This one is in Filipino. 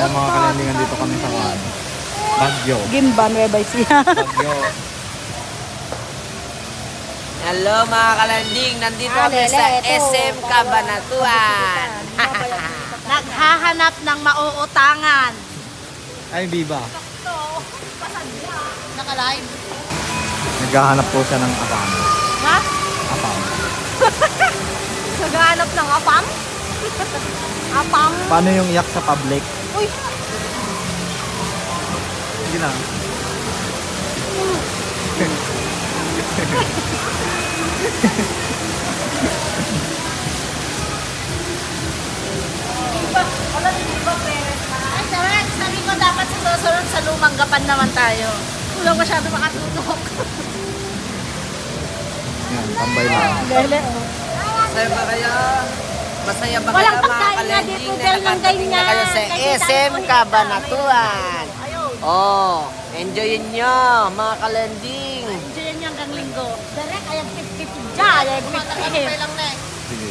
Ayan mga kalendingan, dito kami sa Baguio. Gimba, Nueva Ecija. Baguio. Hello mga kalanding, nandito kami sa SM Cabanatuan. Naghahanap ng mauutangan. Ay, Biba. Naka-live. Naghahanap po siya ng apam. Ha? Apam. Naghahanap ng apam? Apam? Paano yung iyak sa public? Uy! Sige lang. Ay, sabi ko dapat sa susunod sa lumang gapan naman tayo. Kulang masyado makatutok. Yan, tambay lang. Lele, oh. Masaya ba kayo? Masaya ba kayo Walang mga pagkain na kalanding dito, na dahil ng nakatating na ganyan. kayo sa Kasi SM tayo Cabanatuan? Ayun. Oh, enjoyin nyo mga kalanding. Diyan yan hanggang linggo. Direk, ayag 50 dyan. Ayag 50. Sige.